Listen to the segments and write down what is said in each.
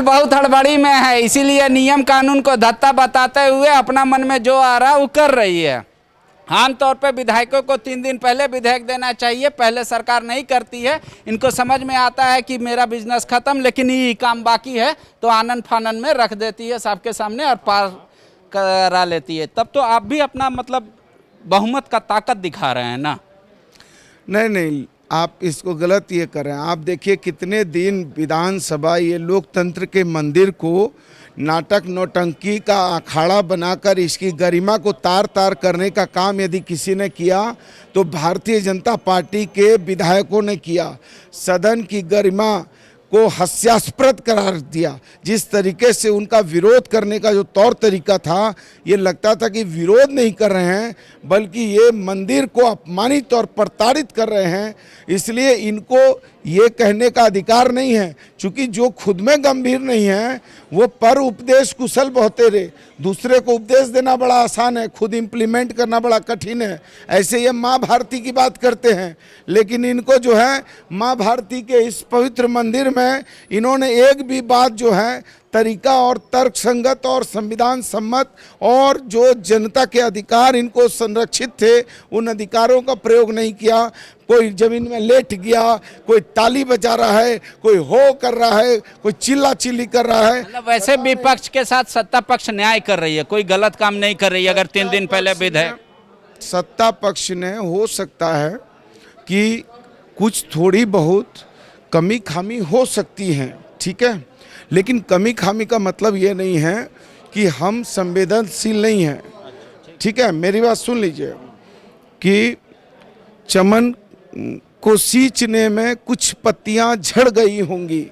बहुत हड़बड़ी में है, इसीलिए नियम कानून को धत्ता बताते हुए अपना मन में जो आ रहा वो कर रही है। आमतौर पे विधायकों को 3 दिन पहले विधेयक देना चाहिए, पहले सरकार नहीं करती है। इनको समझ में आता है कि मेरा बिजनेस खत्म, लेकिन ये काम बाकी है तो आनन फानन में रख देती है सबके सामने और पार करा लेती है। तब तो आप भी अपना मतलब बहुमत का ताकत दिखा रहे हैं ना। नहीं, आप इसको गलत ये कर रहे हैं। आप देखिए कितने दिन विधानसभा ये लोकतंत्र के मंदिर को नाटक नौटंकी का अखाड़ा बनाकर इसकी गरिमा को तार तार करने का काम यदि किसी ने किया तो भारतीय जनता पार्टी के विधायकों ने किया। सदन की गरिमा को हास्यास्पद करार दिया। जिस तरीके से उनका विरोध करने का जो तौर तरीका था, ये लगता था कि विरोध नहीं कर रहे हैं बल्कि ये मंदिर को अपमानित और प्रताड़ित कर रहे हैं। इसलिए इनको ये कहने का अधिकार नहीं है, क्योंकि जो खुद में गंभीर नहीं है वो पर उपदेश कुशल बहुतेरे। दूसरे को उपदेश देना बड़ा आसान है, खुद इम्प्लीमेंट करना बड़ा कठिन है। ऐसे ये माँ भारती की बात करते हैं, लेकिन इनको जो है माँ भारती के इस पवित्र मंदिर में इन्होंने एक भी बात जो है तरीका और तर्क संगत और संविधान सम्मत और जो जनता के अधिकार इनको संरक्षित थे उन अधिकारों का प्रयोग नहीं किया। कोई जमीन में लेट गया, कोई ताली बजा रहा है, कोई हो कर रहा है, कोई चिल्ला चिल्ली कर रहा है। मतलब वैसे विपक्ष के साथ सत्ता पक्ष न्याय कर रही है, कोई गलत काम नहीं कर रही है। अगर 3 दिन पहले विधेयक सत्ता पक्ष ने हो सकता है कि कुछ थोड़ी बहुत कमी खामी हो सकती है, ठीक है, लेकिन कमी खामी का मतलब ये नहीं है कि हम संवेदनशील नहीं हैं, ठीक है। मेरी बात सुन लीजिए कि चमन को सींचने में कुछ पत्तियां झड़ गई होंगी,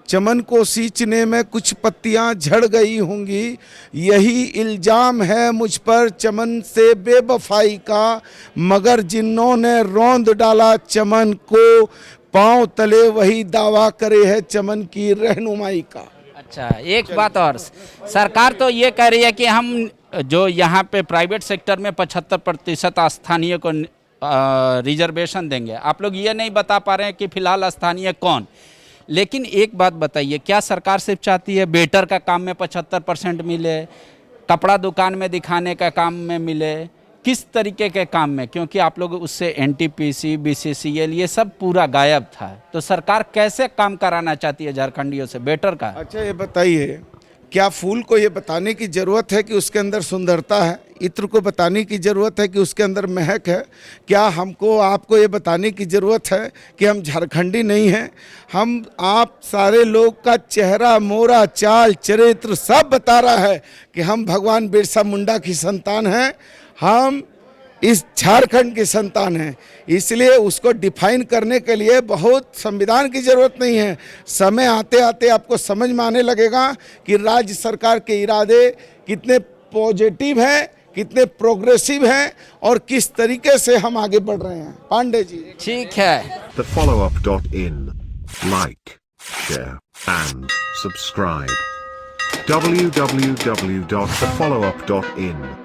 चमन को सींचने में कुछ पत्तियां झड़ गई होंगी, यही इल्जाम है मुझ पर चमन से बेवफाई का, मगर जिन्होंने रौंद डाला चमन को, पांव तले वही दावा करे है चमन की रहनुमाई का। अच्छा, एक बात और, सरकार तो ये कह रही है कि हम जो यहाँ पे प्राइवेट सेक्टर में 75% स्थानीय को रिजर्वेशन देंगे। आप लोग ये नहीं बता पा रहे हैं कि फिलहाल स्थानीय कौन। लेकिन एक बात बताइए, क्या सरकार सिर्फ चाहती है वेटर का काम में 75% मिले, कपड़ा दुकान में दिखाने का काम में मिले, किस तरीके के काम में? क्योंकि आप लोग उससे एनटीपीसी, बीसीसीएल ये सब पूरा गायब था, तो सरकार कैसे काम कराना चाहती है झारखंडियों से वेटर का? अच्छा ये बताइए, क्या फूल को ये बताने की ज़रूरत है कि उसके अंदर सुंदरता है? इत्र को बताने की ज़रूरत है कि उसके अंदर महक है? क्या हमको आपको ये बताने की ज़रूरत है कि हम झारखंडी नहीं हैं? हम आप सारे लोग का चेहरा मोरा चाल चरित्र सब बता रहा है कि हम भगवान बिरसा मुंडा की संतान हैं, हम इस झारखंड की संतान हैं। इसलिए उसको डिफाइन करने के लिए बहुत संविधान की ज़रूरत नहीं है। समय आते आते आपको समझ में आने लगेगा कि राज्य सरकार के इरादे कितने पॉजिटिव हैं, कितने प्रोग्रेसिव हैं और किस तरीके से हम आगे बढ़ रहे हैं। पांडे जी, ठीक है। thefollowup.in, like, share and subscribe. www.thefollowup.in